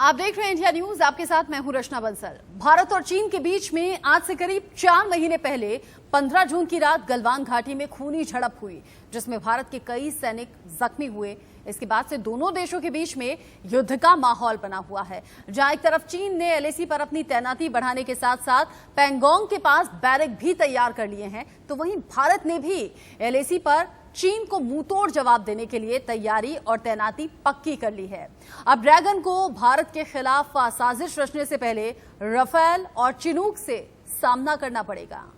आप देख रहे हैं इंडिया न्यूज, आपके साथ मैं हूं रचना बंसल। भारत और चीन के बीच में आज से करीब 4 महीने पहले 15 जून की रात गलवान घाटी में खूनी झड़प हुई, जिसमें भारत के कई सैनिक जख्मी हुए। इसके बाद से दोनों देशों के बीच में युद्ध का माहौल बना हुआ है, जहां एक तरफ चीन ने एलएसी पर अपनी तैनाती बढ़ाने के साथ साथ पैंगोंग के पास बैरक भी तैयार कर लिए हैं, तो वहीं भारत ने भी एलएसी पर चीन को मुंहतोड़ जवाब देने के लिए तैयारी और तैनाती पक्की कर ली है। अब ड्रैगन को भारत के खिलाफ साजिश रचने से पहले राफेल और चिनूक से सामना करना पड़ेगा।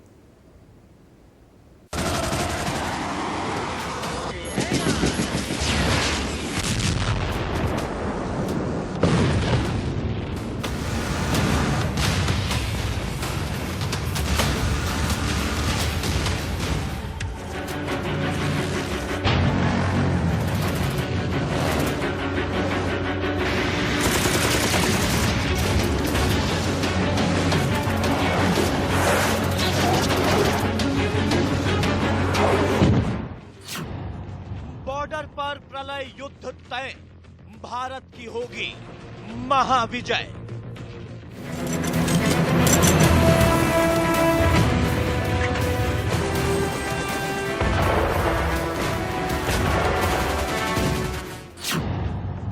बॉर्डर पर प्रलय युद्ध तय, भारत की होगी महाविजय।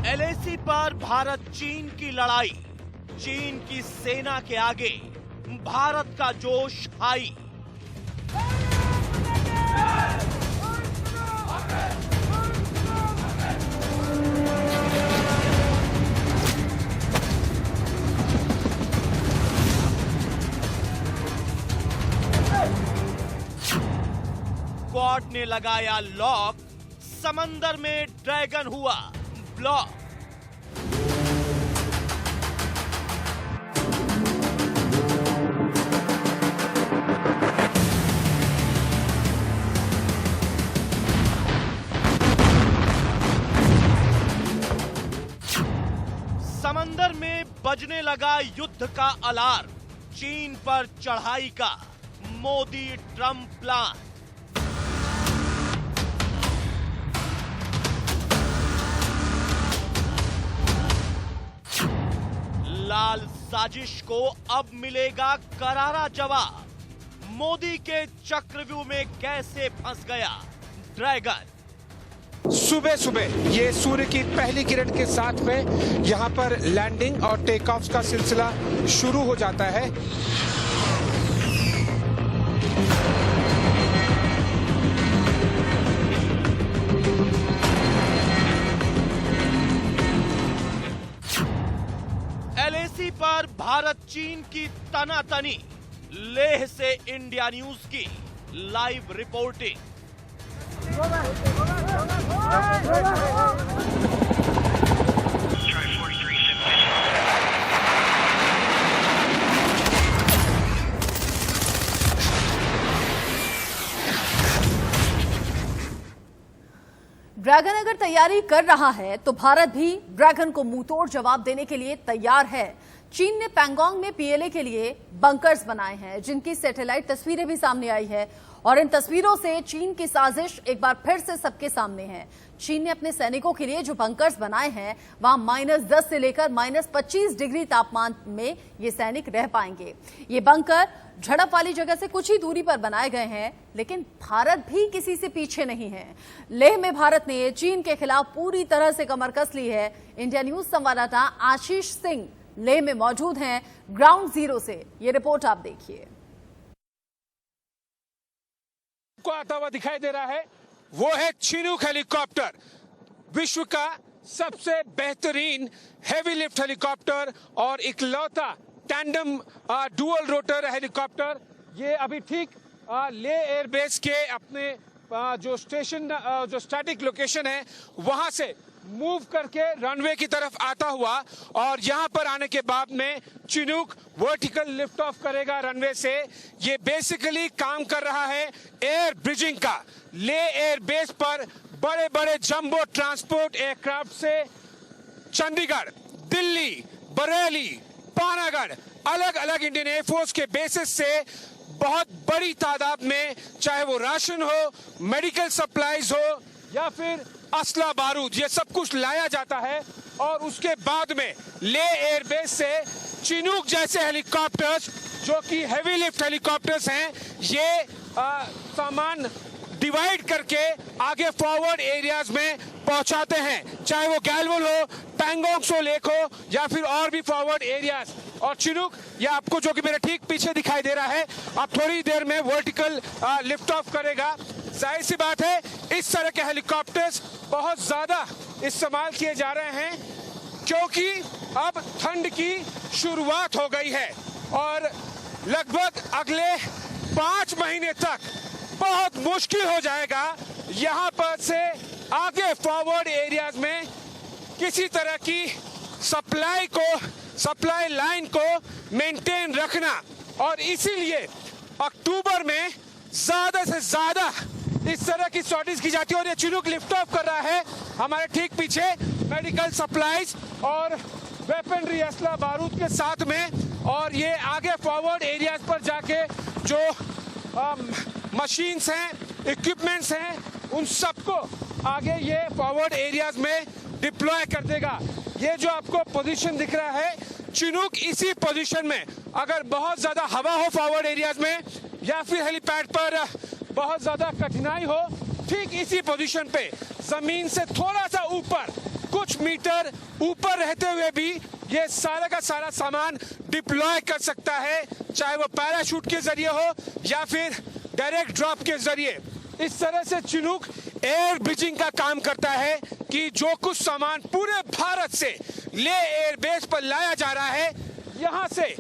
एलएसी पर भारत चीन की लड़ाई, चीन की सेना के आगे भारत का जोश हाई। क्वाड ने लगाया लॉक, समंदर में ड्रैगन हुआ ब्लॉक। समंदर में बजने लगा युद्ध का अलार्म, चीन पर चढ़ाई का मोदी ट्रंप प्लान। लाल साजिश को अब मिलेगा करारा जवाब, मोदी के चक्रव्यूह में कैसे फंस गया ड्रैगन। सुबह सुबह ये सूर्य की पहली किरण के साथ में यहाँ पर लैंडिंग और टेक ऑफ का सिलसिला शुरू हो जाता है। एलएसी पर भारत चीन की तनातनी, लेह से इंडिया न्यूज की लाइव रिपोर्टिंग। ड्रैगन अगर तैयारी कर रहा है तो भारत भी ड्रैगन को मुंहतोड़ जवाब देने के लिए तैयार है। चीन ने पैंगोंग में पीएलए के लिए बंकर्स बनाए हैं, जिनकी सैटेलाइट तस्वीरें भी सामने आई है, और इन तस्वीरों से चीन की साजिश एक बार फिर से सबके सामने है। चीन ने अपने सैनिकों के लिए जो बंकर्स बनाए हैं, वहां -10 से लेकर -25 डिग्री तापमान में ये सैनिक रह पाएंगे। ये बंकर झड़प वाली जगह से कुछ ही दूरी पर बनाए गए हैं, लेकिन भारत भी किसी से पीछे नहीं है। लेह में भारत ने चीन के खिलाफ पूरी तरह से कमर कस ली है। इंडिया न्यूज संवाददाता आशीष सिंह लेह में मौजूद हैं ग्राउंड जीरो से। ये रिपोर्ट आप देखिए। को आता हुआ दिखाई दे रहा है वो है चिनूक हेलीकॉप्टर, विश्व का सबसे बेहतरीन हेवी लिफ्ट हेलीकॉप्टर और इकलौता टैंडम डुअल रोटर हेलीकॉप्टर। ये अभी ठीक ले एयरबेस के अपने जो स्टेशन जो स्टैटिक लोकेशन है वहां से मूव करके रनवे की तरफ आता हुआ, और यहां पर आने के बाद में चिनूक वर्टिकल लिफ्ट ऑफ करेगा रनवे से। ये बेसिकली काम कर रहा है एयर ब्रिजिंग का। ले एयर बेस पर बड़े बड़े जंबो ट्रांसपोर्ट एयरक्राफ्ट से चंडीगढ़, दिल्ली, बरेली, पानागढ़, अलग अलग इंडियन एयरफोर्स के बेसिस से बहुत बड़ी तादाद में, चाहे वो राशन हो, मेडिकल सप्लाईज हो या फिर असला बारूद, ये सब कुछ लाया जाता है और उसके बाद में ले एयरबेस से चिनूक जैसे हेलीकॉप्टर्स, जो कि हैवी लिफ्ट हेलीकॉप्टर्स हैं, ये सामान डिवाइड करके आगे फॉरवर्ड एरियाज में पहुंचाते हैं, चाहे वो गैलवल हो, पैंगोंग सो लेक हो या फिर और भी फॉरवर्ड एरियाज। और चिनूक, ये आपको जो कि मेरे ठीक पीछे दिखाई दे रहा है, अब थोड़ी देर में वर्टिकल लिफ्ट ऑफ करेगा। जाहिर सी बात है, इस तरह के हेलीकॉप्टर्स बहुत ज्यादा इस्तेमाल किए जा रहे हैं क्योंकि अब ठंड की शुरुआत हो गई है और लगभग अगले 5 महीने तक बहुत मुश्किल हो जाएगा यहाँ पर से आगे फॉरवर्ड एरियाज में किसी तरह की सप्लाई लाइन को मेंटेन रखना। और इसीलिए अक्टूबर में ज्यादा से ज्यादा इस तरह की सॉर्टिंग की जाती है। और ये चिनूक लिफ्ट ऑफ कर रहा है हमारे ठीक पीछे मेडिकल सप्लाईज और वेपनरी, असला बारूद के साथ में। और ये आगे फॉरवर्ड एरियाज पर जाके जो मशीन्स हैं, इक्विपमेंट्स हैं, उन सबको आगे ये फॉरवर्ड एरियाज में डिप्लॉय कर देगा। ये जो आपको पोजीशन दिख रहा है, चिनूक इसी पोजीशन में, अगर बहुत ज्यादा हवा हो फॉरवर्ड एरियाज में या फिर हेलीपैड पर बहुत ज्यादा कठिनाई हो, ठीक इसी पोजीशन पे जमीन से थोड़ा सा ऊपर, कुछ मीटर ऊपर रहते हुए भी ये सारा का सारा सामान डिप्लॉय कर सकता है, चाहे वो पैराशूट के जरिए हो या फिर डायरेक्ट ड्रॉप के जरिए। इस तरह से चिनूक एयर ब्रिजिंग का काम करता है कि जो कुछ सामान पूरे भारत से ले एयरबेस पर लाया जा रहा है, यहां से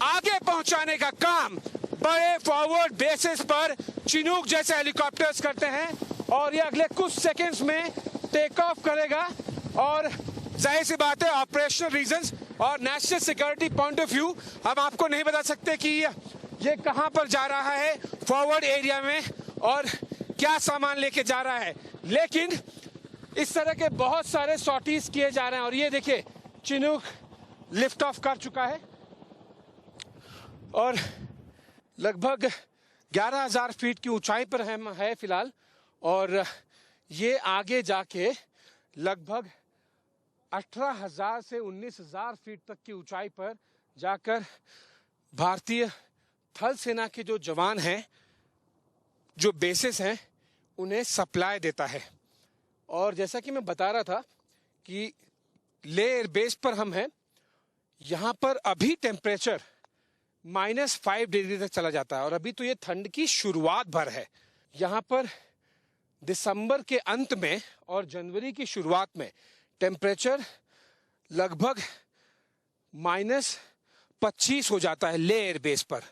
आगे पहुंचाने का काम बड़े फॉरवर्ड बेसिस पर चिनूक जैसे हेलीकॉप्टर्स करते हैं। और ये अगले कुछ सेकंड्स में टेक ऑफ करेगा और जाहिर सी बात है, ऑपरेशनल रीजंस और national security point of view हम आपको नहीं बता सकते कि ये कहां पर जा रहा है फॉरवर्ड एरिया में और क्या सामान लेके जा रहा है, लेकिन इस तरह के बहुत सारे सॉर्टीज किए जा रहे हैं। और ये देखिए, चिनूक लिफ्ट ऑफ कर चुका है और लगभग 11,000 फीट की ऊंचाई पर है फिलहाल। और ये आगे जाके लगभग 18,000 से 19,000 फीट तक की ऊंचाई पर जाकर भारतीय थल सेना के जो जवान हैं, जो बेसिस हैं, उन्हें सप्लाई देता है। और जैसा कि मैं बता रहा था कि ले एयरबेस पर हम हैं, यहाँ पर अभी टेम्परेचर -5 डिग्री तक चला जाता है और अभी तो ये ठंड की शुरुआत भर है। यहाँ पर दिसंबर के अंत में और जनवरी की शुरुआत में टेम्परेचर लगभग -25 हो जाता है ले एयरबेस पर।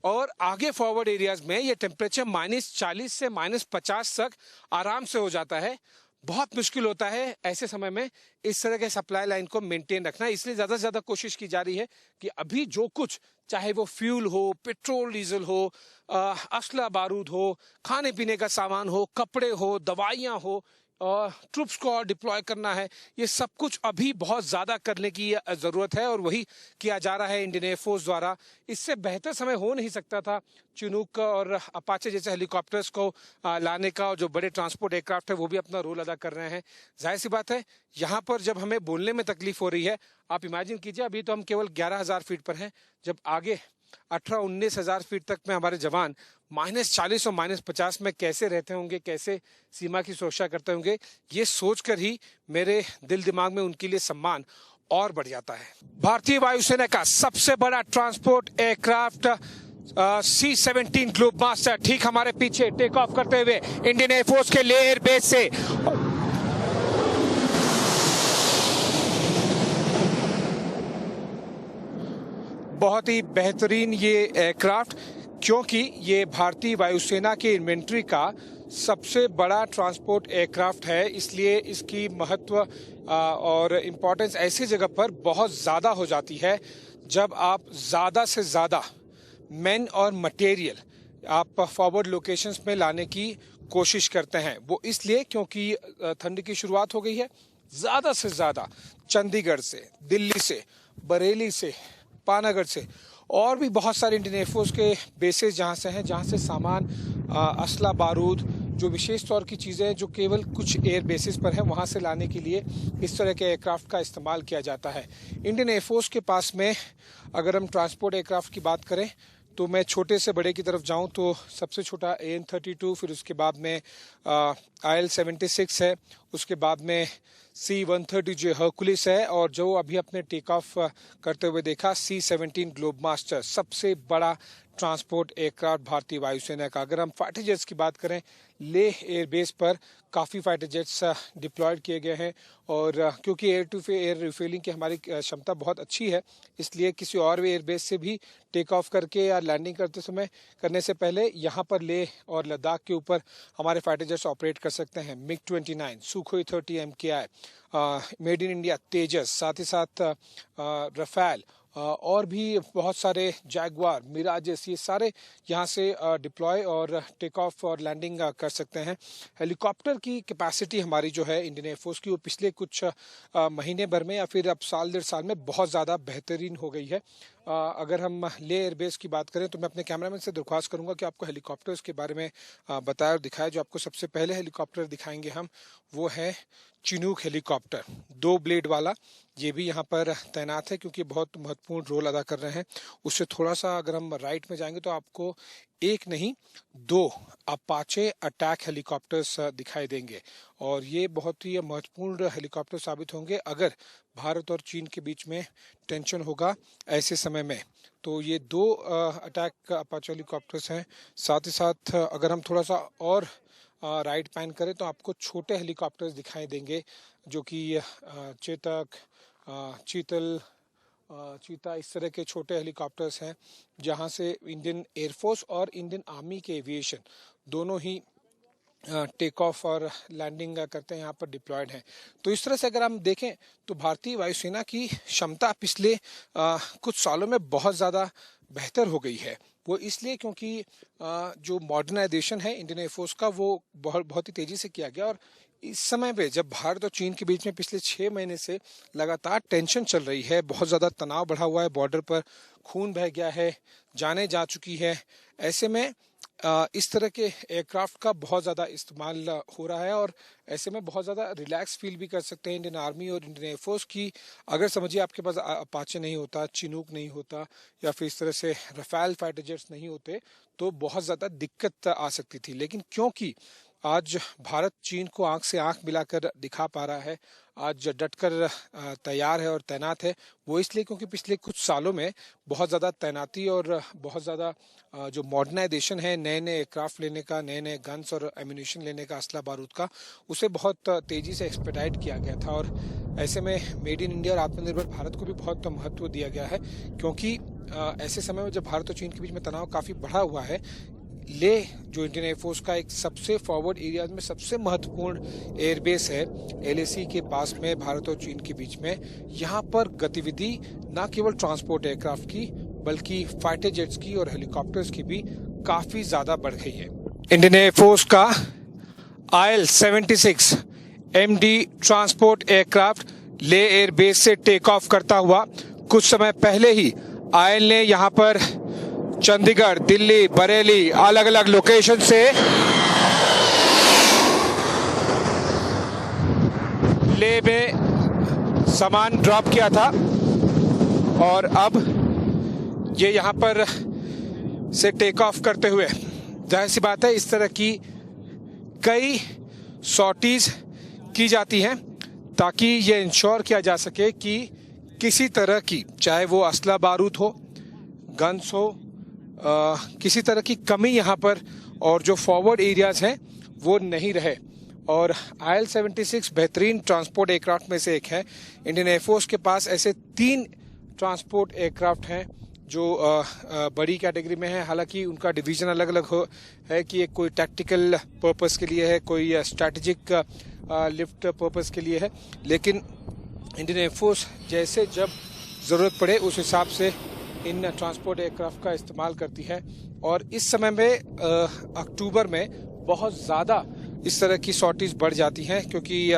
और आगे फॉरवर्ड एरियाज में ये टेम्परेचर -40 से -50 तक आराम से हो जाता है। बहुत मुश्किल होता है ऐसे समय में इस तरह के सप्लाई लाइन को मेंटेन रखना। इसलिए ज़्यादा से ज़्यादा कोशिश की जा रही है कि अभी जो कुछ, चाहे वो फ्यूल हो, पेट्रोल डीजल हो, असला बारूद हो, खाने पीने का सामान हो, कपड़े हो, दवाइयाँ हो, ट्रूप्स को और डिप्लॉय करना है, ये सब कुछ अभी बहुत ज़्यादा करने की ज़रूरत है और वही किया जा रहा है इंडियन एयरफोर्स द्वारा। इससे बेहतर समय हो नहीं सकता था चिनूक और अपाचे जैसे हेलीकॉप्टर्स को लाने का। और जो बड़े ट्रांसपोर्ट एयरक्राफ्ट है वो भी अपना रोल अदा कर रहे हैं। जाहिर सी बात है, यहाँ पर जब हमें बोलने में तकलीफ हो रही है, आप इमेजिन कीजिए, अभी तो हम केवल 11,000 फीट पर हैं, जब आगे 18-19,000 फीट तक में हमारे जवान -40 और -50 में कैसे रहते होंगे, कैसे सीमा की सुरक्षा करते होंगे, ये सोचकर ही मेरे दिल दिमाग में उनके लिए सम्मान और बढ़ जाता है। भारतीय वायुसेना का सबसे बड़ा ट्रांसपोर्ट एयरक्राफ्ट C-17 ग्लोबमास्टर ठीक हमारे पीछे टेक ऑफ करते हुए इंडियन एयरफोर्स के ले एयरबेस से बहुत ही बेहतरीन ये एयरक्राफ्ट, क्योंकि ये भारतीय वायुसेना के इन्वेंट्री का सबसे बड़ा ट्रांसपोर्ट एयरक्राफ्ट है। इसलिए इसकी महत्व और इम्पोर्टेंस ऐसी जगह पर बहुत ज़्यादा हो जाती है जब आप ज़्यादा से ज़्यादा मैन और मटेरियल आप फॉरवर्ड लोकेशंस में लाने की कोशिश करते हैं। वो इसलिए क्योंकि ठंड की शुरुआत हो गई है। ज़्यादा से ज़्यादा चंडीगढ़ से, दिल्ली से, बरेली से, पानागढ़ से और भी बहुत सारे इंडियन एयरफोर्स के बेसेस जहाँ से हैं, जहाँ से सामान असला बारूद जो विशेष तौर की चीज़ें हैं जो केवल कुछ एयर बेसिस पर हैं, वहाँ से लाने के लिए इस तरह के एयरक्राफ्ट का इस्तेमाल किया जाता है। इंडियन एयरफोर्स के पास में अगर हम ट्रांसपोर्ट एयरक्राफ्ट की बात करें तो मैं छोटे से बड़े की तरफ जाऊं तो सबसे छोटा AN-32, फिर उसके बाद में IL-76 है, उसके बाद में C-130 जो हर्कुलिस है, और जो अभी अपने टेक ऑफ करते हुए देखा C-17 ग्लोबमास्टर, सबसे बड़ा ट्रांसपोर्ट एयरक्राफ्ट भारतीय वायुसेना का। अगर हम फाइटर जेट्स की बात करें, लेह एयरबेस पर काफ़ी फाइटर जेट्स डिप्लॉयड किए गए हैं, और क्योंकि एयर टू एयर रिफ्यूलिंग की हमारी क्षमता बहुत अच्छी है, इसलिए किसी और एयरबेस से भी टेक ऑफ करके या लैंडिंग करने से पहले यहाँ पर लेह और लद्दाख के ऊपर हमारे फाइटर जेट्स ऑपरेट कर सकते हैं। MiG-29, Sukhoi 30 MKI, made in India Tejas, साथ ही साथ रफेल और भी बहुत सारे जैगवार, मिराजेस, ये सारे यहाँ से डिप्लॉय और टेक ऑफ और लैंडिंग कर सकते हैं। हेलीकॉप्टर की कैपेसिटी हमारी जो है इंडियन एयरफोर्स की, वो पिछले कुछ महीने भर में या फिर अब साल 1.5 साल में बहुत ज़्यादा बेहतरीन हो गई है। अगर हम ले एयरबेस की बात करें तो मैं अपने कैमरामैन से दरख्वास्त करूंगा कि आपको हेलीकॉप्टर्स के बारे में बताया और दिखाया। जो आपको सबसे पहले हेलीकॉप्टर दिखाएंगे हम, वो है चिनूक हेलीकॉप्टर, 2 ब्लेड वाला। ये भी यहाँ पर तैनात है क्योंकि बहुत महत्वपूर्ण रोल अदा कर रहे हैं। उससे थोड़ा सा अगर हम राइट में जाएंगे तो आपको 1 नहीं 2 अपाचे अटैक हेलीकॉप्टर्स दिखाई देंगे, और ये बहुत ही महत्वपूर्ण हेलीकॉप्टर साबित होंगे अगर भारत और चीन के बीच में टेंशन होगा ऐसे समय में। तो ये 2 अटैक अपाचे हेलीकॉप्टर्स हैं। साथ ही साथ अगर हम थोड़ा सा और राइट पैन करें तो आपको छोटे हेलीकॉप्टर्स दिखाई देंगे, जो कि चेतक, चीता, इस तरह के छोटे हेलीकॉप्टर्स हैं, जहां से इंडियन एयरफोर्स और इंडियन आर्मी के एविएशन दोनों ही टेक ऑफ और लैंडिंग करते हैं, यहाँ पर डिप्लॉयड हैं। तो इस तरह से अगर हम देखें तो भारतीय वायुसेना की क्षमता पिछले कुछ सालों में बहुत ज़्यादा बेहतर हो गई है। वो इसलिए क्योंकि जो मॉडर्नाइजेशन है इंडियन एयरफोर्स का, वो बहुत ही तेज़ी से किया गया। और इस समय पे जब भारत और चीन के बीच में पिछले 6 महीने से लगातार टेंशन चल रही है, बहुत ज़्यादा तनाव बढ़ा हुआ है, बॉर्डर पर खून बह गया है, जानें जा चुकी है, ऐसे में इस तरह के एयरक्राफ्ट का बहुत ज़्यादा इस्तेमाल हो रहा है। और ऐसे में बहुत ज़्यादा रिलैक्स फील भी कर सकते हैं इंडियन आर्मी और इंडियन एयरफोर्स की। अगर समझिए आपके पास अपाचे नहीं होता, चिनूक नहीं होता, या फिर इस तरह से रफेल फाइटर जेट्स नहीं होते, तो बहुत ज़्यादा दिक्कत आ सकती थी। लेकिन क्योंकि आज भारत चीन को आंख से आंख मिलाकर दिखा पा रहा है, आज डटकर तैयार है और तैनात है, वो इसलिए क्योंकि पिछले कुछ सालों में बहुत ज़्यादा तैनाती और बहुत ज़्यादा जो मॉडर्नाइजेशन है, नए नए एयरक्राफ्ट लेने का, नए नए गन्स और एम्यूनिशन लेने का, असला बारूद का, उसे बहुत तेज़ी से एक्सपेडाइट किया गया था। और ऐसे में मेड इन इंडिया और आत्मनिर्भर भारत को भी बहुत महत्व दिया गया है, क्योंकि ऐसे समय में जब भारत और चीन के बीच में तनाव काफ़ी बढ़ा हुआ है, लेह जो इंडियन एयरफोर्स का एक सबसे फॉरवर्ड एरिया में सबसे महत्वपूर्ण एयरबेस है, LAC के पास में भारत और चीन के बीच में, यहाँ पर गतिविधि न केवल ट्रांसपोर्ट एयरक्राफ्ट की बल्कि फाइटर जेट्स की और हेलीकॉप्टर्स की भी काफ़ी ज़्यादा बढ़ गई है। इंडियन एयरफोर्स का IL-76 MD transport aircraft Leh airbase से टेक ऑफ करता हुआ कुछ समय पहले ही IL ने यहाँ पर चंडीगढ़, दिल्ली, बरेली, अलग अलग लोकेशन से लेह में सामान ड्रॉप किया था, और अब ये यहाँ पर से टेक ऑफ करते हुए, जाहिर सी बात है, इस तरह की कई सॉर्टीज की जाती हैं ताकि ये इंश्योर किया जा सके कि किसी तरह की, चाहे वो असला बारूद हो, गन्स हो, किसी तरह की कमी यहाँ पर और जो फॉरवर्ड एरियाज हैं वो नहीं रहे। और IL-76 बेहतरीन ट्रांसपोर्ट एयरक्राफ्ट में से एक है। इंडियन एयरफोर्स के पास ऐसे 3 ट्रांसपोर्ट एयरक्राफ्ट हैं जो बड़ी कैटेगरी में है। हालांकि उनका डिवीजन अलग अलग है कि एक कोई टैक्टिकल पर्पस के लिए है, कोई स्ट्रैटेजिक लिफ्ट पर्पस के लिए है, लेकिन इंडियन एयरफोर्स जैसे जब ज़रूरत पड़े उस हिसाब से इन ट्रांसपोर्ट एयरक्राफ्ट का इस्तेमाल करती है। और इस समय में अक्टूबर में बहुत ज़्यादा इस तरह की सॉर्टीज बढ़ जाती हैं, क्योंकि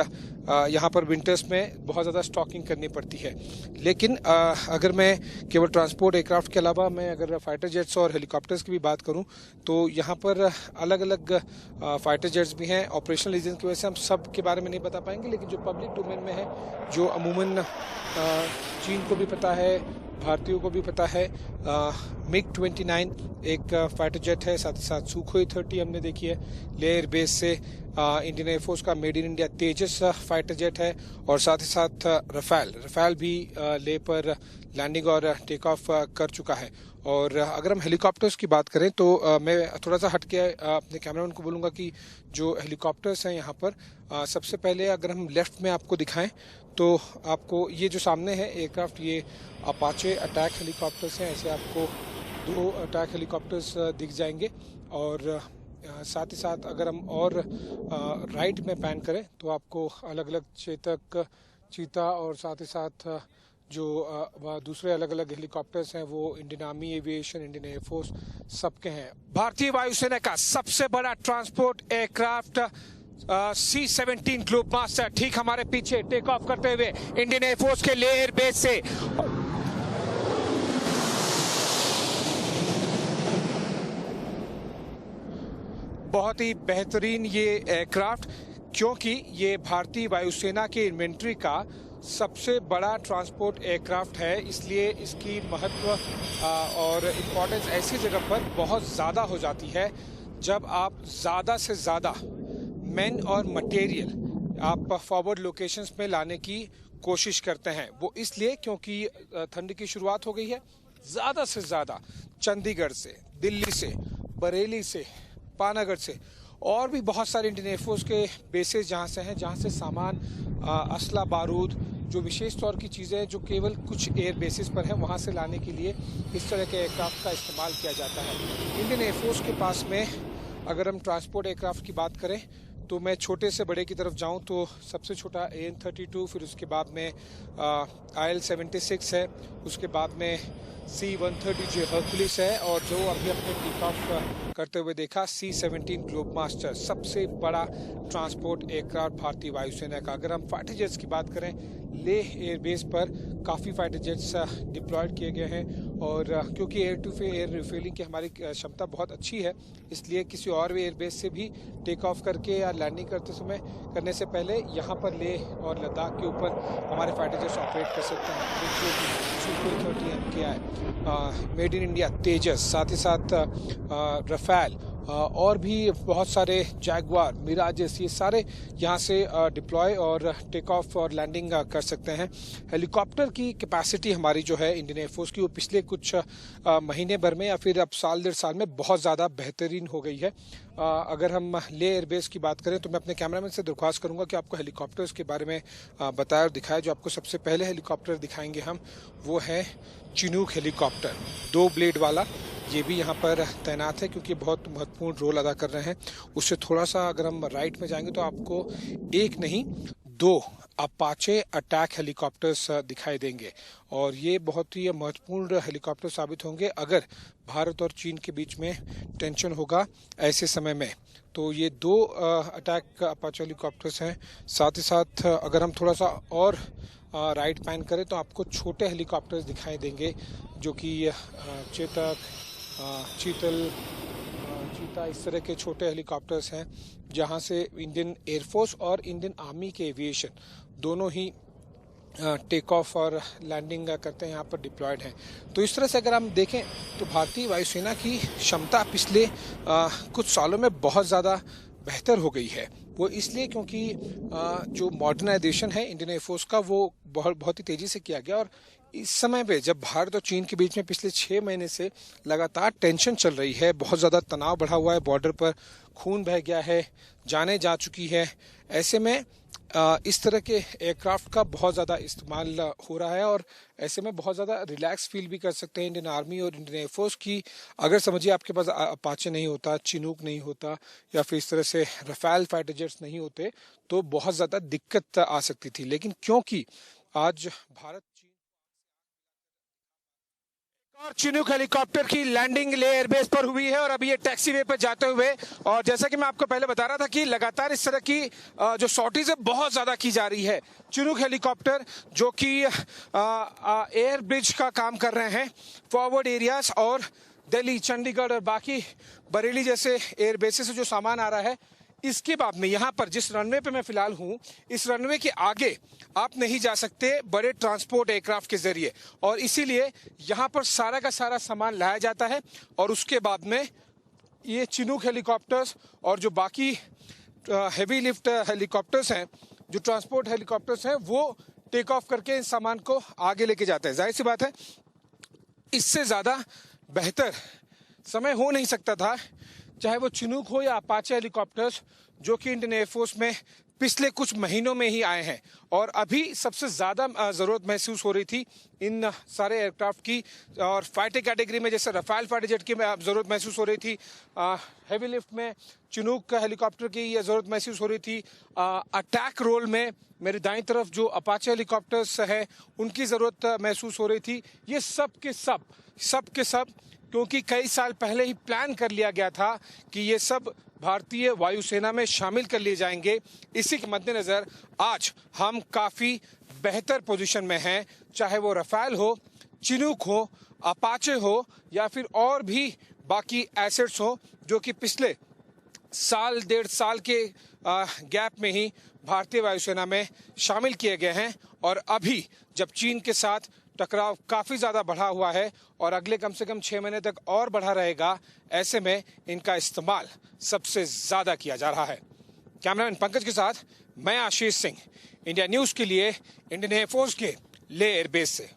यहाँ पर विंटर्स में बहुत ज़्यादा स्टॉकिंग करनी पड़ती है। लेकिन अगर मैं केवल ट्रांसपोर्ट एयरक्राफ्ट के अलावा मैं अगर फाइटर जेट्स और हेलीकॉप्टर्स की भी बात करूँ तो यहाँ पर अलग अलग फाइटर जेट्स भी हैं। ऑपरेशनल रीजन की वजह से हम सब के बारे में नहीं बता पाएंगे, लेकिन जो पब्लिक डोमेन में है, जो अमूमन चीन को भी पता है, भारतीयों को भी पता है, MiG-29 एक फाइटर जेट है, साथ ही साथ सुखोई 30 हमने देखी है। लेह एयरबेस से इंडियन एयरफोर्स का made in India Tejas fighter jet है, और साथ ही साथ रफाल भी लेह पर लैंडिंग और टेक ऑफ कर चुका है। और अगर हम हेलीकॉप्टर्स की बात करें तो मैं थोड़ा सा हट के अपने कैमरामैन को बोलूँगा कि जो हेलीकॉप्टर्स हैं यहाँ पर सबसे पहले अगर हम लेफ्ट में आपको दिखाएं तो आपको ये जो सामने है एयरक्राफ्ट, ये अपाचे अटैक हेलीकॉप्टर्स हैं। ऐसे आपको 2 अटैक हेलीकॉप्टर्स दिख जाएंगे। और साथ ही साथ अगर हम और राइट में पैन करें तो आपको अलग अलग चेतक, चीता और साथ ही साथ जो दूसरे अलग अलग हेलीकॉप्टर्स हैं वो Indian army aviation, Indian air force सबके हैं। भारतीय वायुसेना का सबसे बड़ा ट्रांसपोर्ट एयरक्राफ्ट C-17 ग्लोबमास्टर ठीक हमारे पीछे टेक ऑफ करते हुए इंडियन एयरफोर्स के लेह एयरबेस से। बहुत ही बेहतरीन ये एयरक्राफ्ट, क्योंकि ये भारतीय वायुसेना के इन्वेंट्री का सबसे बड़ा ट्रांसपोर्ट एयरक्राफ्ट है, इसलिए इसकी महत्व और इम्पोर्टेंस ऐसी जगह पर बहुत ज़्यादा हो जाती है जब आप ज़्यादा से ज़्यादा मैन और मटेरियल आप फॉरवर्ड लोकेशंस में लाने की कोशिश करते हैं। वो इसलिए क्योंकि ठंड की शुरुआत हो गई है। ज़्यादा से ज़्यादा चंडीगढ़ से, दिल्ली से, बरेली से, पानागढ़ से और भी बहुत सारे इंडियन एयरफोर्स के बेसेस जहाँ से हैं, जहाँ से सामान, असला बारूद, जो विशेष तौर की चीज़ें जो केवल कुछ एयर बेसिस पर हैं, वहाँ से लाने के लिए इस तरह के एयरक्राफ्ट का इस्तेमाल किया जाता है। इंडियन एयरफोर्स के पास में अगर हम ट्रांसपोर्ट एयरक्राफ्ट की बात करें तो मैं छोटे से बड़े की तरफ जाऊं तो सबसे छोटा AN-32, फिर उसके बाद में IL-76 है, उसके बाद में C-130J हर्कुलिस है, और जो अभी अपने टेक ऑफ करते हुए देखा C-17 ग्लोबमास्टर, सबसे बड़ा ट्रांसपोर्ट एयरक्राफ्ट भारतीय वायुसेना का। अगर हम फाइटर जेट्स की बात करें, लेह एयरबेस पर काफ़ी फाइटर जेट्स डिप्लॉयड किए गए हैं, और क्योंकि एयर टू एयर रिफ्यूलिंग की हमारी क्षमता बहुत अच्छी है, इसलिए किसी और भी एयरबेस से भी टेक ऑफ करके या लैंडिंग करने से पहले यहाँ पर लेह और लद्दाख के ऊपर हमारे फाइटर जेट्स ऑपरेट कर सकते हैं। सुखोई 30 किया है, मेड इन इंडिया तेजस, साथ ही साथ रफाल और भी बहुत सारे जैगवार, मिराजेस, ये सारे यहाँ से डिप्लॉय और टेक ऑफ और लैंडिंग कर सकते हैं। हेलीकॉप्टर की कैपेसिटी हमारी जो है इंडियन एयरफोर्स की, वो पिछले कुछ महीने भर में या फिर अब साल 1.5 साल में बहुत ज़्यादा बेहतरीन हो गई है। अगर हम लेह एयरबेस की बात करें तो मैं अपने कैमरामैन से दरख्वास्त करूंगा कि आपको हेलीकॉप्टर्स के बारे में बताया और दिखाया। जो आपको सबसे पहले हेलीकॉप्टर दिखाएंगे हम, वो है चिनूक हेलीकॉप्टर, 2 ब्लेड वाला। ये भी यहाँ पर तैनात है क्योंकि बहुत महत्वपूर्ण रोल अदा कर रहे हैं। उससे थोड़ा सा अगर हम राइट में जाएंगे तो आपको 1 नहीं 2 अपाचे अटैक हेलीकॉप्टर्स दिखाई देंगे, और ये बहुत ही महत्वपूर्ण हेलीकॉप्टर साबित होंगे अगर भारत और चीन के बीच में टेंशन होगा ऐसे समय में। तो ये 2 अटैक अपाचे हेलीकॉप्टर्स हैं। साथ ही साथ अगर हम थोड़ा सा और राइट पैन करें तो आपको छोटे हेलीकॉप्टर्स दिखाई देंगे, जो कि चेतक, चीता, इस तरह के छोटे हेलीकॉप्टर्स हैं, जहां से इंडियन एयरफोर्स और इंडियन आर्मी के एविएशन दोनों ही टेक ऑफ और लैंडिंग करते हैं, यहाँ पर डिप्लॉयड हैं। तो इस तरह से अगर हम देखें तो भारतीय वायुसेना की क्षमता पिछले कुछ सालों में बहुत ज़्यादा बेहतर हो गई है। वो इसलिए क्योंकि जो मॉडर्नाइजेशन है इंडियन एयरफोर्स का, वो बहुत ही तेज़ी से किया गया। और इस समय पे जब भारत और चीन के बीच में पिछले 6 महीने से लगातार टेंशन चल रही है, बहुत ज़्यादा तनाव बढ़ा हुआ है, बॉर्डर पर खून बह गया है, जानें जा चुकी है, ऐसे में इस तरह के एयरक्राफ्ट का बहुत ज़्यादा इस्तेमाल हो रहा है। और ऐसे में बहुत ज़्यादा रिलैक्स फील भी कर सकते हैं इंडियन आर्मी और इंडियन एयरफोर्स की। अगर समझिए आपके पास अपाचे नहीं होता, चिनूक नहीं होता, या फिर इस तरह से रफाल फाइटर जेट्स नहीं होते, तो बहुत ज़्यादा दिक्कत आ सकती थी। लेकिन क्योंकि आज भारत और चिनूक हेलीकॉप्टर की लैंडिंग ले एयरबेस पर हुई है और अभी ये टैक्सीवे पे जाते हुए, और जैसा कि मैं आपको पहले बता रहा था कि लगातार इस तरह की जो शॉर्टेज है बहुत ज्यादा की जा रही है। चिनूक हेलीकॉप्टर जो कि एयर ब्रिज का काम कर रहे हैं फॉरवर्ड एरियाज और दिल्ली, चंडीगढ़ और बाकी बरेली जैसे एयर बेसिस से जो सामान आ रहा है, इसके बाद में यहाँ पर जिस रनवे पे मैं फिलहाल हूँ, इस रनवे के आगे आप नहीं जा सकते बड़े ट्रांसपोर्ट एयरक्राफ्ट के जरिए, और इसीलिए यहाँ पर सारा का सारा सामान लाया जाता है और उसके बाद में ये चिनूक हेलीकॉप्टर्स और जो बाकी हेवी लिफ्ट हेलीकॉप्टर्स हैं, जो ट्रांसपोर्ट हेलीकॉप्टर्स हैं, वो टेक ऑफ करके इस सामान को आगे लेके जाते हैं। जाहिर सी बात है इससे ज़्यादा बेहतर समय हो नहीं सकता था, चाहे वो चिनूक हो या अपाचे हेलीकॉप्टर्स जो कि इंडियन एयरफोर्स में पिछले कुछ महीनों में ही आए हैं। और अभी सबसे ज़्यादा ज़रूरत महसूस हो रही थी इन सारे एयरक्राफ्ट की, और फाइटर कैटेगरी में जैसे रफाल फाइटर जेट की ज़रूरत महसूस हो रही थी, हैवी लिफ्ट में चिनूक का हेलीकॉप्टर की ये ज़रूरत महसूस हो रही थी, अटैक रोल में मेरी दाईं तरफ जो अपाचे हेलीकॉप्टर्स है उनकी ज़रूरत महसूस हो रही थी। ये सब के सब क्योंकि कई साल पहले ही प्लान कर लिया गया था कि ये सब भारतीय वायुसेना में शामिल कर लिए जाएंगे। इसी के मद्देनज़र आज हम काफ़ी बेहतर पोजीशन में हैं, चाहे वो रफाल हो, चिनूक हो, अपाचे हो या फिर और भी बाकी एसेट्स हो जो कि पिछले साल डेढ़ साल के गैप में ही भारतीय वायुसेना में शामिल किए गए हैं। और अभी जब चीन के साथ टकराव काफ़ी ज़्यादा बढ़ा हुआ है और अगले कम से कम 6 महीने तक और बढ़ा रहेगा, ऐसे में इनका इस्तेमाल सबसे ज़्यादा किया जा रहा है। कैमरामैन पंकज के साथ मैं आशीष सिंह, इंडिया न्यूज़ के लिए इंडियन एयरफोर्स के ले एयरबेस से।